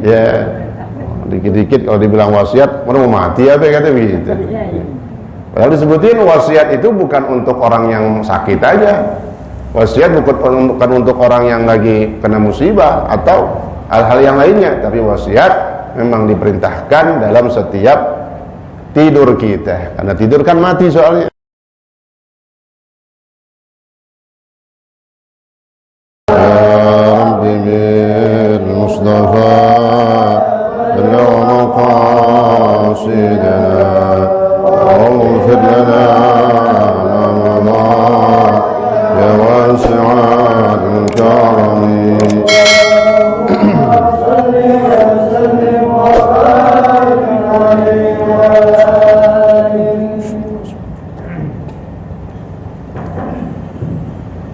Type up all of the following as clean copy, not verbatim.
Ya, dikit-dikit kalau dibilang wasiat, mau mati apa kata begitu. Padahal disebutin wasiat itu bukan untuk orang yang sakit aja. Wasiat bukan untuk orang yang lagi kena musibah atau hal-hal yang lainnya, tapi wasiat memang diperintahkan dalam setiap tidur kita. Karena tidur kan mati soalnya.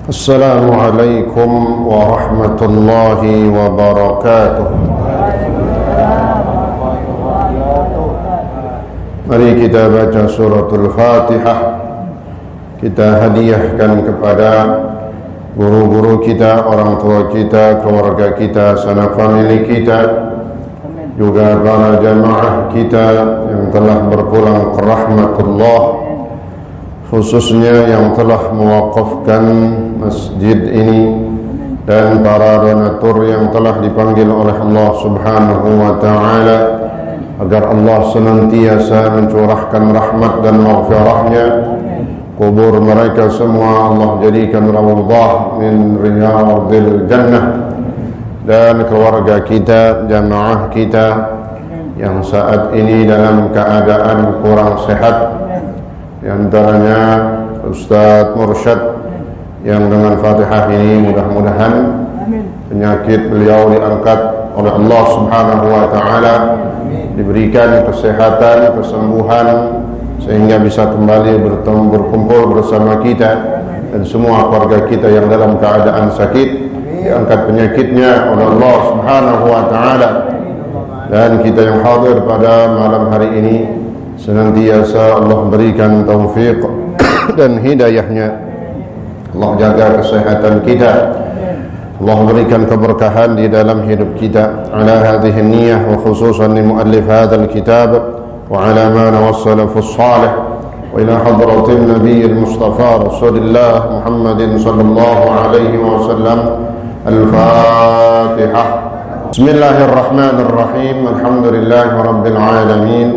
Assalamualaikum warahmatullahi wabarakatuh. Mari kita baca suratul Fatihah. Kita hadiahkan kepada guru-guru kita, orang tua kita, keluarga kita, sanak famili kita, juga para jamaah kita yang telah berpulang ke rahmatullah, khususnya yang telah mewakafkan masjid ini dan para donatur yang telah dipanggil oleh Allah Subhanahu wa ta'ala agar Allah senantiasa mencurahkan rahmat dan maghfirahnya. Kubur mereka semua Allah jadikan rawdah min riyadil jannah, dan keluarga kita, jamaah kita yang saat ini dalam keadaan kurang sehat, di antaranya Ustaz Mursyad yang dengan Fatihah ini mudah-mudahan penyakit beliau diangkat oleh Allah Subhanahu wa ta'ala, diberikan kesehatan, kesembuhan, sehingga bisa kembali berkumpul bersama kita dan semua keluarga kita yang dalam keadaan sakit, diangkat penyakitnya oleh Allah Subhanahu wa ta'ala. Dan kita yang hadir pada malam hari ini senantiasa Allah berikan taufik dan hidayahnya. Allah jaga kesehatan kita, Allah berikan keberkahan di dalam hidup kita. Ala hadhihi niyyah wa khususan li muallif hadzal kitab wa ala ma nawassalafus salih wa ila hadratin nabiyil mustafa rasulillah Muhammadin sallallahu alaihi wasallam. Al-Fatihah. Bismillahirrahmanirrahim. Alhamdulillahi rabbil alamin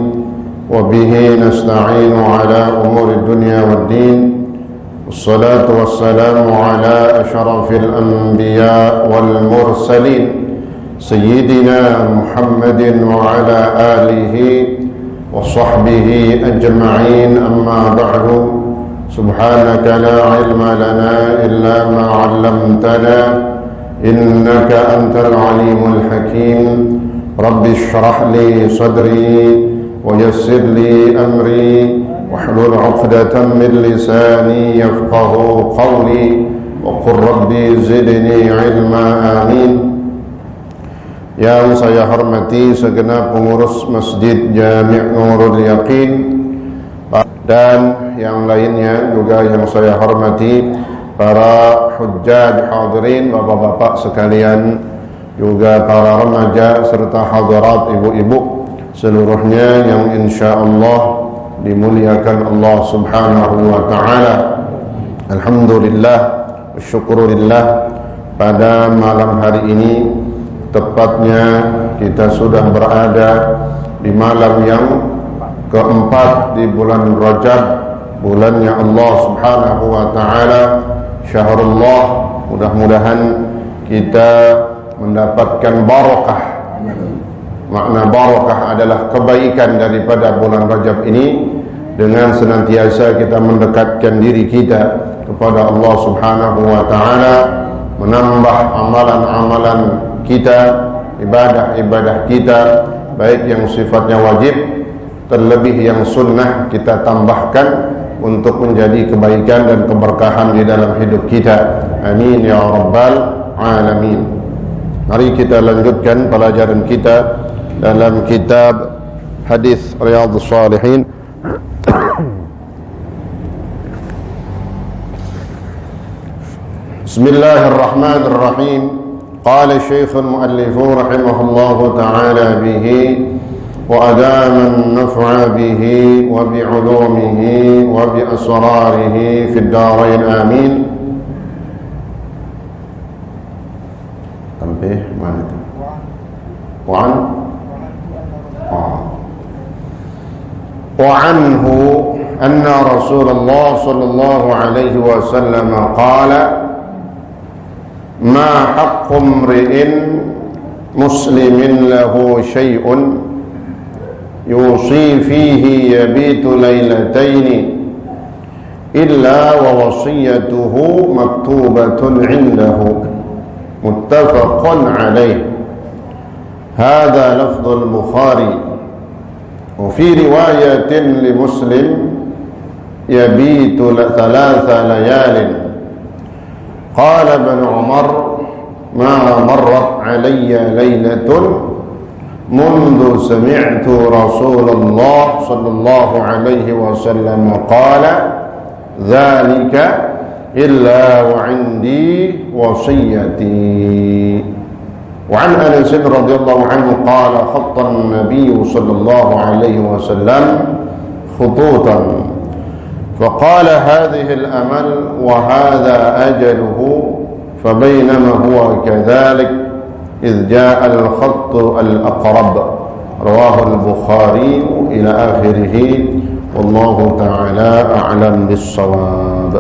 wa bihi nasta'inu ala umuri dunya waddin. والصلاة والسلام على أشرف الأنبياء والمرسلين سيدنا محمد وعلى آله وصحبه أجمعين. أما بعد، سبحانك لا علم لنا إلا ما علمتنا إنك أنت العليم الحكيم. رب اشرح لي صدري ويسر لي أمري واحلل عقدة من لساني يفقه قولي وقل ربي زدني علما آمين. Yang saya hormati segenap pengurus Masjid Jami' Nurul Yaqin dan yang lainnya juga yang saya hormati para hujjaj hadirin, bapak-bapak sekalian, juga para remaja serta hadirat ibu-ibu seluruhnya yang insyaallah dimuliakan Allah Subhanahu wa ta'ala. Alhamdulillah, syukurillah, pada malam hari ini tepatnya kita sudah berada di malam yang keempat di bulan Rajab, bulannya Allah Subhanahu wa ta'ala, syahrullah. Mudah-mudahan kita mendapatkan barakah. Makna barakah adalah kebaikan daripada bulan Rajab ini, dengan senantiasa kita mendekatkan diri kita kepada Allah Subhanahu wa ta'ala, menambah amalan-amalan kita, ibadah-ibadah kita, baik yang sifatnya wajib, terlebih yang sunnah kita tambahkan untuk menjadi kebaikan dan keberkahan di dalam hidup kita. Amin ya rabbal alamin. Mari kita lanjutkan pelajaran kita dalam kitab hadis Riyadhus Shalihin. Bismillahirrahmanirrahim. قال الشيخ المؤلف رحمه الله تعالى به وأدام النفع به وبعلومه وبأسراره في الدارين آمين. Sampai mana itu? وعنه أن رسول الله صلى الله عليه وسلم قال ما حق امرئ مسلم له شيء يوصي فيه يبيت ليلتين إلا ووصيته مكتوبة عنده متفق عليه. هذا لفظ البخاري. وفي رواية لمسلم يبيت 3 ليال. قال ابن عمر ما مرت علي ليلة منذ سمعت رسول الله صلى الله عليه وسلم قال ذلك إلا وعندي وصيتي. وعن أنس رضي الله عنه قال خط النبي صلى الله عليه وسلم خطوطا فقال هذه الأمل وهذا أجله فبينما هو كذلك إذ جاء الخط الأقرب. رواه البخاري إلى آخره والله تعالى أعلم بالصواب.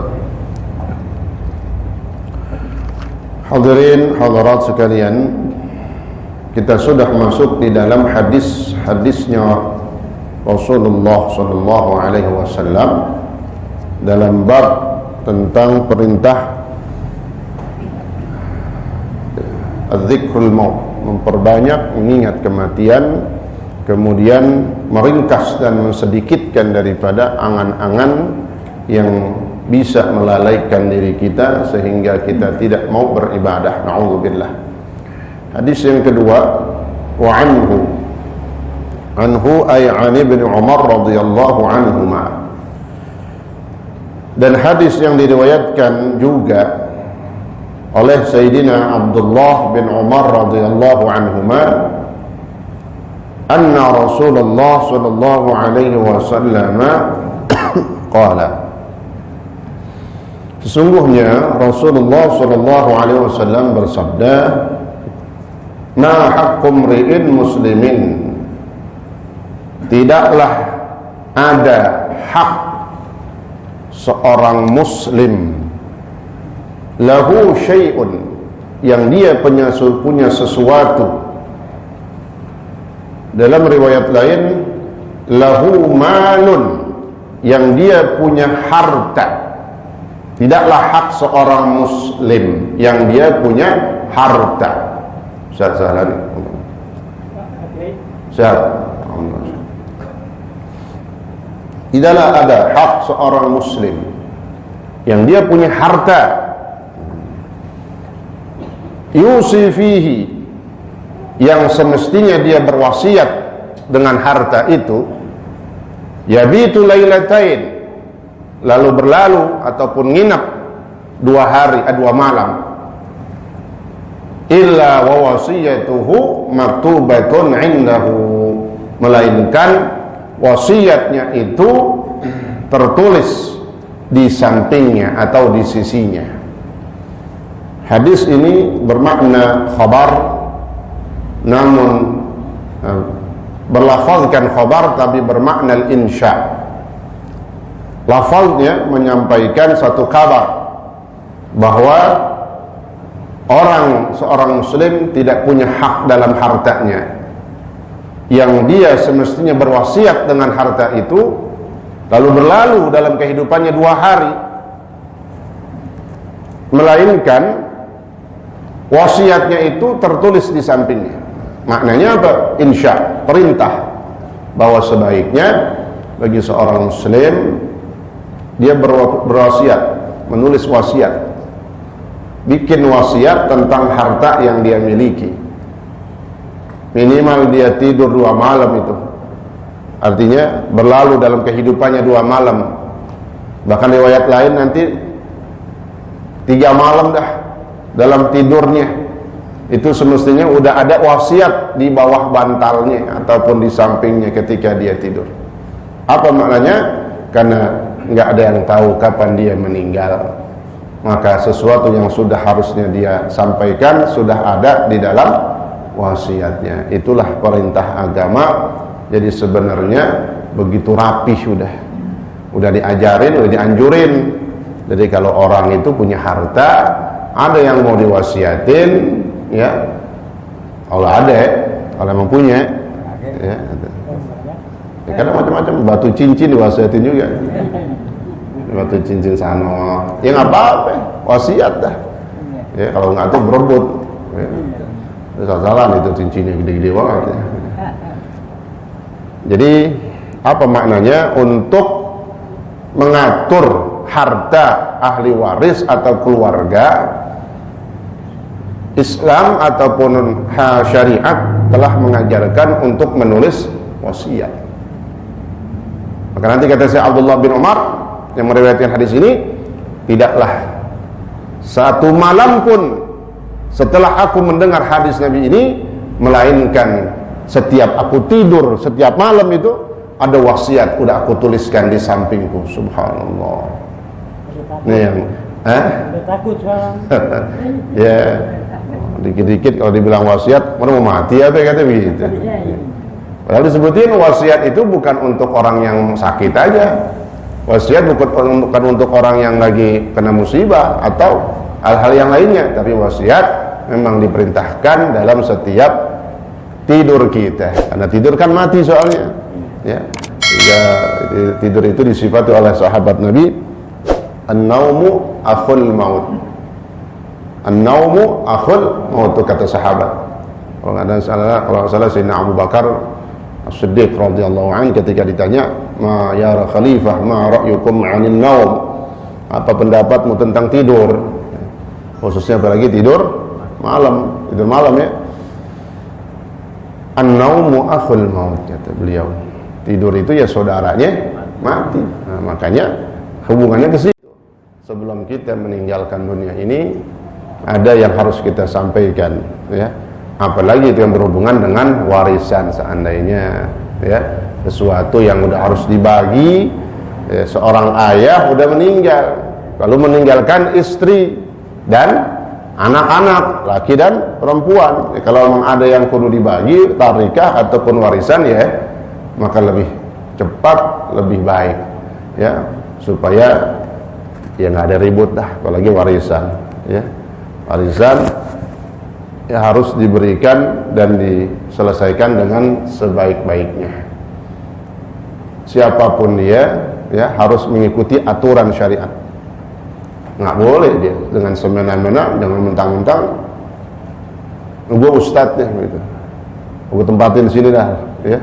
Hadirin hadirat sekalian, kita sudah masuk di dalam hadisnya Rasulullah sallallahu alaihi wasallam dalam bab tentang perintah az-zikrul maut, memperbanyak mengingat kematian, kemudian meringkas dan mensedikitkan daripada angan-angan yang bisa melalaikan diri kita sehingga kita tidak mau beribadah. Na'udzubillah. Hadis yang kedua, wa anhu ay an ibn Umar radhiyallahu anhuma. Dan hadis yang diriwayatkan juga oleh Sayyidina Abdullah bin Umar radhiyallahu anhuma anna Rasulullah sallallahu alaihi wasallam qala, sesungguhnya Rasulullah sallallahu alaihi wasallam bersabda, ma haqqum ri'in muslimin, tidaklah ada hak seorang muslim lahu syai'un, yang dia punya sesuatu. Dalam riwayat lain lahu malun, yang dia punya harta. Tidaklah hak seorang muslim yang dia punya harta. Salah ni. Tidaklah ada hak seorang muslim yang dia punya harta, yusi fihi, yang semestinya dia berwasiat dengan harta itu, yabitu lailatain, lalu berlalu ataupun nginap 2 malam, illa wa wasiyatuhu maktubatun indahu, melainkan wasiatnya itu tertulis di sampingnya atau di sisinya. Hadis ini bermakna khabar, namun berlafazkan khabar tapi bermakna al-insya. Lafaznya menyampaikan satu kabar bahwa seorang muslim tidak punya hak dalam hartanya, yang dia semestinya berwasiat dengan harta itu lalu berlalu dalam kehidupannya 2 hari, melainkan wasiatnya itu tertulis di sampingnya. Maknanya apa? Insya, perintah, bahwa sebaiknya bagi seorang muslim dia berwasiat, menulis wasiat, bikin wasiat tentang harta yang dia miliki. Minimal dia tidur 2 malam itu, artinya berlalu dalam kehidupannya 2 malam. Bahkan riwayat lain nanti 3 malam dah dalam tidurnya itu semestinya udah ada wasiat di bawah bantalnya ataupun di sampingnya ketika dia tidur. Apa maknanya? Karena nggak ada yang tahu kapan dia meninggal, maka sesuatu yang sudah harusnya dia sampaikan sudah ada di dalam wasiatnya. Itulah perintah agama. Jadi sebenarnya begitu rapih, udah diajarin, udah dianjurin. Jadi kalau orang itu punya harta, ada yang mau diwasiatin, ya, kalau ada, kalau emang punya, ya, ya kadang macam-macam, batu cincin diwasiatin juga, batu cincin sana, ya nggak apa-apa, wasiat dah, ya kalau nggak tuh berebut, ya. Salah-salah itu cincinnya gede-gede banget, ya. Jadi apa maknanya? Untuk mengatur harta ahli waris atau keluarga, Islam ataupun syariat telah mengajarkan untuk menulis wasiat. Maka nanti kata Syekh Abdullah bin Umar yang meriwayatkan hadis ini, tidaklah satu malam pun setelah aku mendengar hadis Nabi ini, melainkan setiap aku tidur setiap malam itu ada wasiat udah aku tuliskan di sampingku. Subhanallah. Ini yang takut sekarang. ya, dikit-dikit kalau dibilang wasiat, mana mau mati apa kata begitu. Padahal disebutin wasiat itu bukan untuk orang yang sakit aja. Wasiat bukan untuk orang yang lagi kena musibah atau hal-hal yang lainnya, tapi wasiat memang diperintahkan dalam setiap tidur kita. Karena tidur kan mati soalnya. Ya. Sehingga tidur itu disifati oleh sahabat Nabi, an-naumu akhul maut. An-naumu akhul maut, kata sahabat. Kalau nggak salah Sayyidina Abu Bakar As-Siddiq radhiyallahu anhu ketika ditanya, "Ma ya khalifah, ma ra'yukum 'anil naum?" Apa pendapatmu tentang tidur? Khususnya apalagi tidur malam, tidur malam ya. An-naumu akhul maut, kata beliau. Tidur itu ya saudaranya mati. Nah, makanya hubungannya ke situ. Sebelum kita meninggalkan dunia ini, ada yang harus kita sampaikan, ya. Apalagi itu yang berhubungan dengan warisan seandainya, ya, sesuatu yang udah harus dibagi. Ya, seorang ayah udah meninggal, lalu meninggalkan istri dan anak-anak, laki dan perempuan. Ya, kalau memang ada yang perlu dibagi, tarikah ataupun warisan, ya, maka lebih cepat, lebih baik, ya, supaya ya nggak ada ribut dah, apalagi warisan, ya. Warisan ya harus diberikan dan diselesaikan dengan sebaik-baiknya. Siapapun dia, ya, harus mengikuti aturan syariat. Nggak boleh dia dengan semena-mena, jangan mentang-mentang gue ustadznya gitu, gue tempatin di sini dah, ya.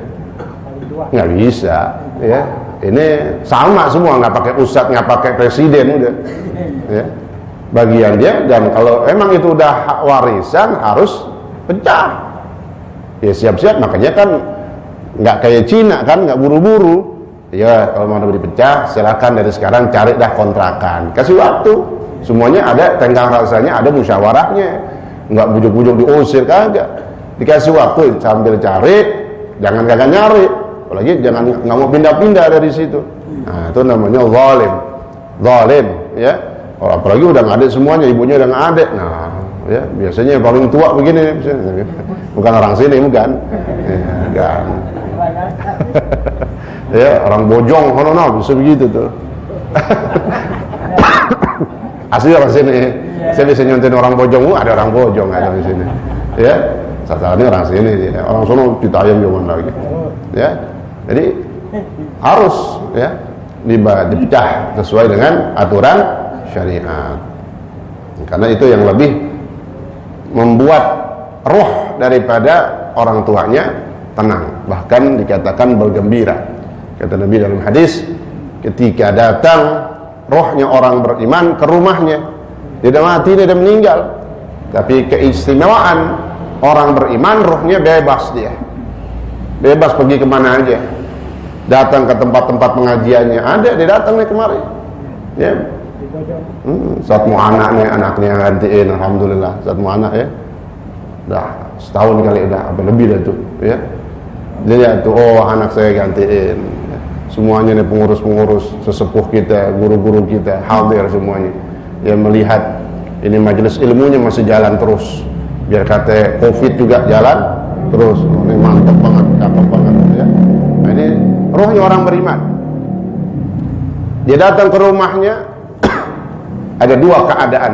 Nggak bisa, ya. Ini sama semua, nggak pakai ustadz, nggak pakai presiden, udah, ya. Bagian dia, dan kalau emang itu udah hak warisan harus pecah, ya siap-siap. Makanya kan nggak kayak Cina kan, nggak buru-buru. Ya kalau mau dipecah, silakan dari sekarang cari dah kontrakan, kasih waktu. Semuanya ada tenggang rasanya, ada musyawarahnya, nggak bujuk-bujuk diusir, kagak. Dikasih waktu sambil cari, jangan kagak nyari. Apalagi jangan nggak mau pindah-pindah dari situ. Nah, itu namanya zalim, ya. Oh, apalagi udah nggak ada semuanya, ibunya udah nggak ada. Nah, ya biasanya yang paling tua begini, bukan orang sini, bukan. Ya, kan. Ya, orang Bojong, no, bisa begitu tuh. Asli orang sini. Saya bisa nyontain orang Bojong, ada orang Bojong ada di sini. Ya, sasarannya orang sini, ya. Orang sono ditayang zaman lagi. Ya. Jadi harus, ya, dipecah sesuai dengan aturan syariat. Karena itu yang lebih membuat roh daripada orang tuanya tenang, bahkan dikatakan bergembira. Kata Nabi dalam hadis, ketika datang rohnya orang beriman ke rumahnya, tidak mati, tidak meninggal, tapi keistimewaan orang beriman, rohnya bebas, dia bebas pergi kemana aja, datang ke tempat-tempat pengajiannya, ada dia datang nih kemari, ya. Saat mau anaknya gantiin, alhamdulillah. Saat mau anak, ya, Dah setahun kali udah apa lebih dah tuh ya. Dia tuh oh anak saya gantiin. Semuanya nih pengurus-pengurus sesepuh kita, guru-guru kita hadir semuanya. Ya melihat ini majelis ilmunya masih jalan terus. Biar kata Covid juga jalan terus. Ini mantap banget, cakep banget ya. Nah, ini rohnya orang beriman. Dia datang ke rumahnya ada dua keadaan.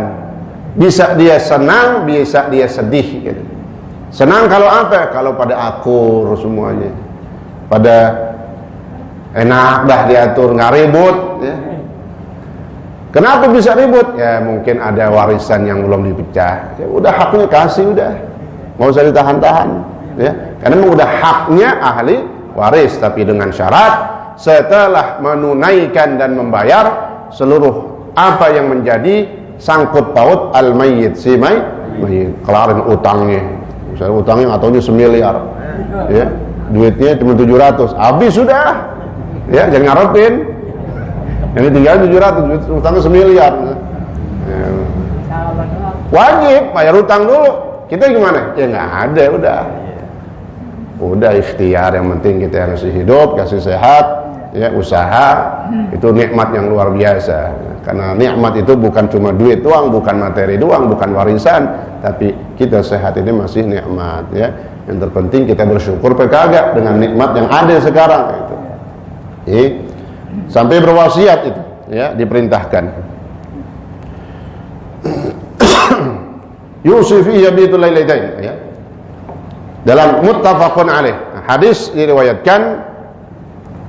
Bisa dia senang, bisa dia sedih gitu. Senang kalau apa? Kalau pada akur semuanya. Pada enak dah diatur, nggak ribut ya. Kenapa bisa ribut? Ya mungkin ada warisan yang belum dipecah. Ya udah haknya kasih udah. Mau usah ditahan-tahan ya. Karena udah haknya ahli waris, tapi dengan syarat setelah menunaikan dan membayar seluruh apa yang menjadi sangkut paut al-mayyit, si mayyit, kelarin utangnya. Misalnya utangnya ataunya 1 miliar. Ya, duitnya cuma 700. Habis sudah. Ya, jangan ngarepin. Ini tinggal 700, utangnya 1 miliar. Ya. Wajib bayar utang dulu. Kita gimana? Ya nggak ada, udah ikhtiar, yang penting kita yang masih hidup, kasih sehat, ya usaha, itu nikmat yang luar biasa. Karena nikmat itu bukan cuma duit doang, bukan materi doang, bukan warisan, tapi kita sehat ini masih nikmat ya. Yang terpenting kita bersyukur kagak dengan nikmat yang ada sekarang itu. Sampai berwasiat itu ya diperintahkan. Yusufi yabitu lailatain ya. Dalam muttafaqun alaih. Hadis diriwayatkan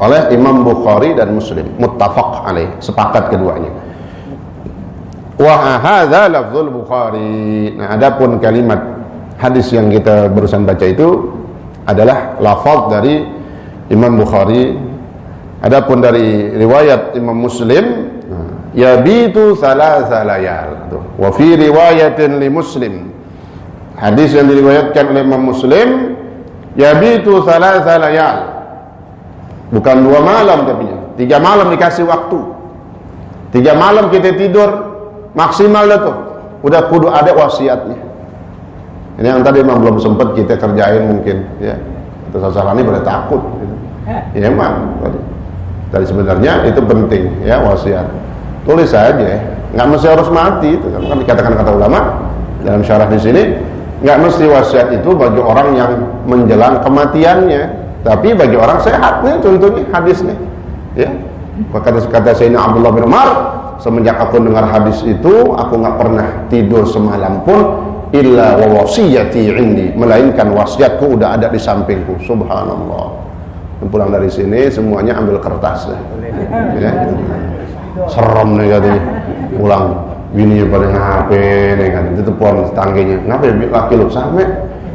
oleh Imam Bukhari dan Muslim, muttafaq alaih, sepakat keduanya. Wa hadza lafzul Bukhari. Nah, adapun kalimat hadis yang kita barusan baca itu adalah lafaz dari Imam Bukhari. Adapun dari riwayat Imam Muslim, yabitu thalatha layal. Wa fi riwayatin li Muslim. Hadis yang diriwayatkan oleh Imam Muslim, yabitu thalatha layal. Bukan 2 malam tapi 3 malam dikasih waktu. 3 malam kita tidur maksimal dah tuh. Udah kudu ada wasiatnya. Ini yang tadi memang belum sempat kita kerjain mungkin ya. Terus Salani pada takut gitu. Ya emang tadi sebenarnya itu penting ya wasiat. Tulis saja, nggak mesti harus mati itu kan dikatakan kata ulama dalam syarah di sini, nggak mesti wasiat itu bagi orang yang menjelang kematiannya, tapi bagi orang sehatnya, contohnya hadisnya ya. Kata Sayyidina Abdullah bin Umar, semenjak aku dengar hadis itu aku nggak pernah tidur semalam pun illa wa wasiyati indi, melainkan wasiatku udah ada di sampingku. Subhanallah. Pulang dari sini semuanya ambil kertas ya. Serem nih katanya pulang bininya pada ngapain nih kan, itu telepon tetangganya, ngapain laki lu sampai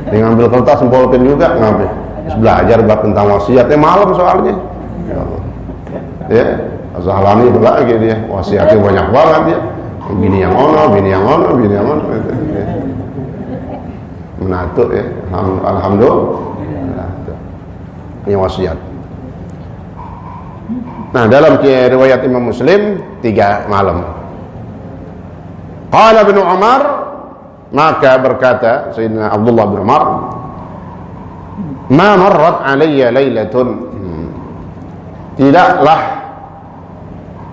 dia ngambil kertas sempolpen juga, ngapain belajar bab tentang wasiatnya malam soalnya ya. Zahlani itu lagi dia wasiatnya banyak banget ya, bini yang ono ya. Menatuk ya. Alhamdulillah ini wasiat. Nah, dalam riwayat Imam Muslim 3 malam. Qala Ibnu Umar, maka berkata Sayyidina Abdullah bin Umar, ma marrat alayya lailatun, tidaklah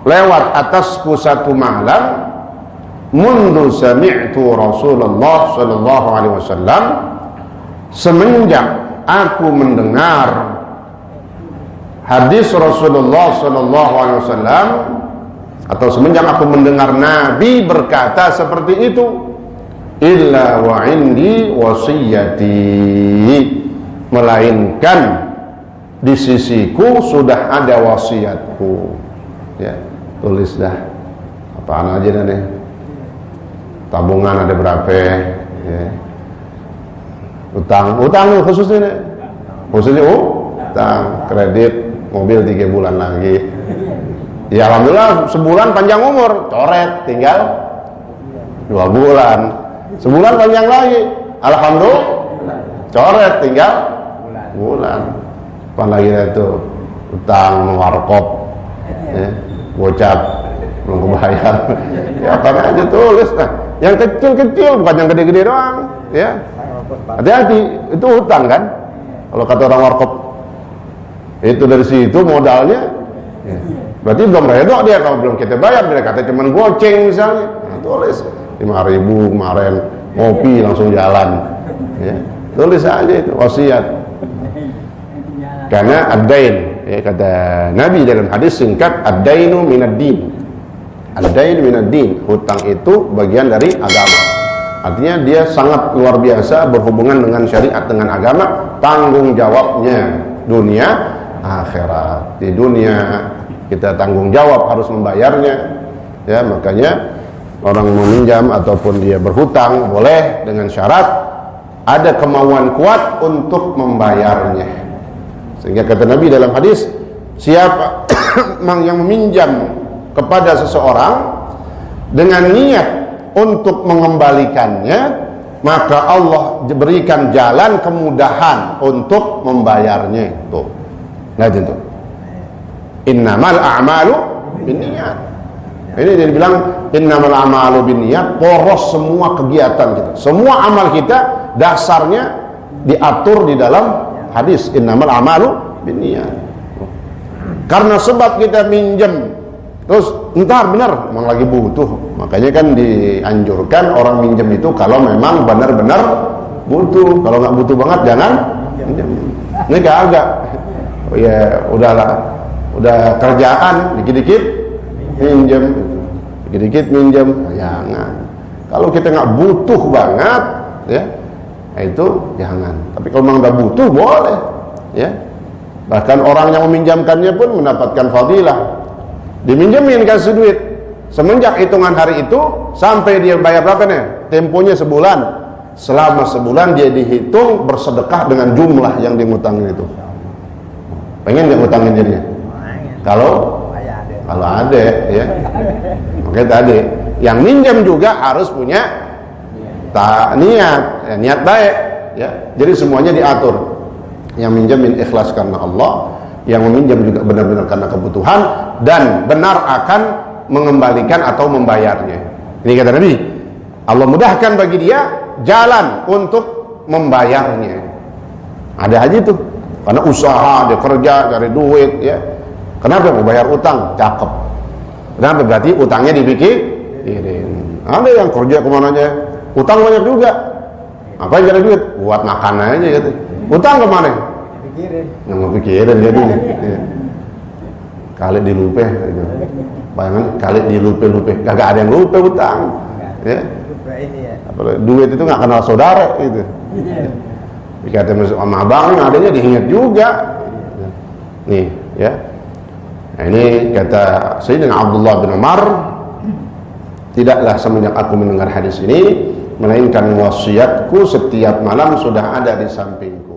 lewat atasku satu malam mundu sami'tu Rasulullah sallallahu alaihi wasallam, semenjak aku mendengar hadis Rasulullah sallallahu alaihi wasallam, atau semenjak aku mendengar Nabi berkata seperti itu, illa wa indi wasiyati, melainkan di sisiku sudah ada wasiatku ya. Tulis dah apaan aja nih, tabungan ada berapa ya. Utang khususnya nih, utang kredit mobil 3 bulan lagi ya, alhamdulillah sebulan panjang umur, coret tinggal 2 bulan, sebulan panjang lagi, alhamdulillah coret tinggal bulan. Apalagi itu utang warkop ya, gocap belum kebayar ya, apa aja tulis. Nah, yang kecil-kecil bukan yang gede-gede doang ya, Hati-hati, itu hutang kan? Kalau kata orang warkop, itu dari situ modalnya. Ya. Berarti belum redok dia kalau belum kita bayar. Dia kata cuman goceng misalnya, nah, tulis 5.000 kemarin ngopi langsung jalan. Ya. Tulis aja itu wasiat. Karena ad-dain, ya, kata Nabi dalam hadis singkat, ad-dainu minad-din. Ad-dain minad-din, hutang itu bagian dari agama. Artinya dia sangat luar biasa berhubungan dengan syariat, dengan agama. Tanggung jawabnya dunia akhirat. Di dunia kita tanggung jawab harus membayarnya. Ya, makanya orang meminjam ataupun dia berhutang boleh dengan syarat ada kemauan kuat untuk membayarnya. Sehingga kata Nabi dalam hadis, siapa yang meminjam kepada seseorang dengan niat untuk mengembalikannya, maka Allah berikan jalan kemudahan untuk membayarnya. Tuh, nah itu. Innamal a'malu binniyat. Ini dia bilang innamal a'malu binniyat, poros semua kegiatan kita, semua amal kita dasarnya diatur di dalam hadis innamal a'malu binniyat. Karena sebab kita minjem terus entar benar memang lagi butuh, makanya kan dianjurkan orang minjem itu kalau memang benar-benar butuh. Kalau nggak butuh banget jangan minjem. Ini agak oh ya udahlah, udah kerjaan dikit-dikit minjem, dikit-dikit minjem, jangan. Kalau kita nggak butuh banget ya itu jangan. Tapi kalau memang udah butuh boleh ya. Bahkan orang yang meminjamkannya pun mendapatkan fadilah. Diminjemin kasih duit, semenjak hitungan hari itu sampai dia bayar berapa nih? Temponya sebulan. Selama sebulan dia dihitung bersedekah dengan jumlah yang dimutangin itu. Pengen nggak ngutangin dirinya? Kalau ada ya. Oke, tadi yang minjam juga harus punya niat, ya, niat baik ya. Jadi semuanya diatur. Yang minjamin ikhlas karena Allah, yang meminjam juga benar-benar karena kebutuhan dan benar akan mengembalikan atau membayarnya. Ini kata Nabi, Allah mudahkan bagi dia jalan untuk membayarnya. Ada aja tuh, karena usaha dia kerja cari duit ya. Kenapa mau bayar utang? Cakep. Kenapa? Berarti utangnya dipikirin. Ada yang kerja kemana aja, utang banyak juga. Apa yang cari duit? Buat makan aja gitu. Utang kemana? Yang mau pikirin dia dulu ya. Kali dilupe gitu. Bayangkan kali dilupe kagak ada yang lupa utang ya. Apalagi duit itu nggak kenal saudara gitu ya. Dikata sama abang adanya diingat juga nih ya. Nah, ini kata Sayyidina Abdullah bin Umar, tidaklah semenjak aku mendengar hadis ini melainkan wasiatku setiap malam sudah ada di sampingku.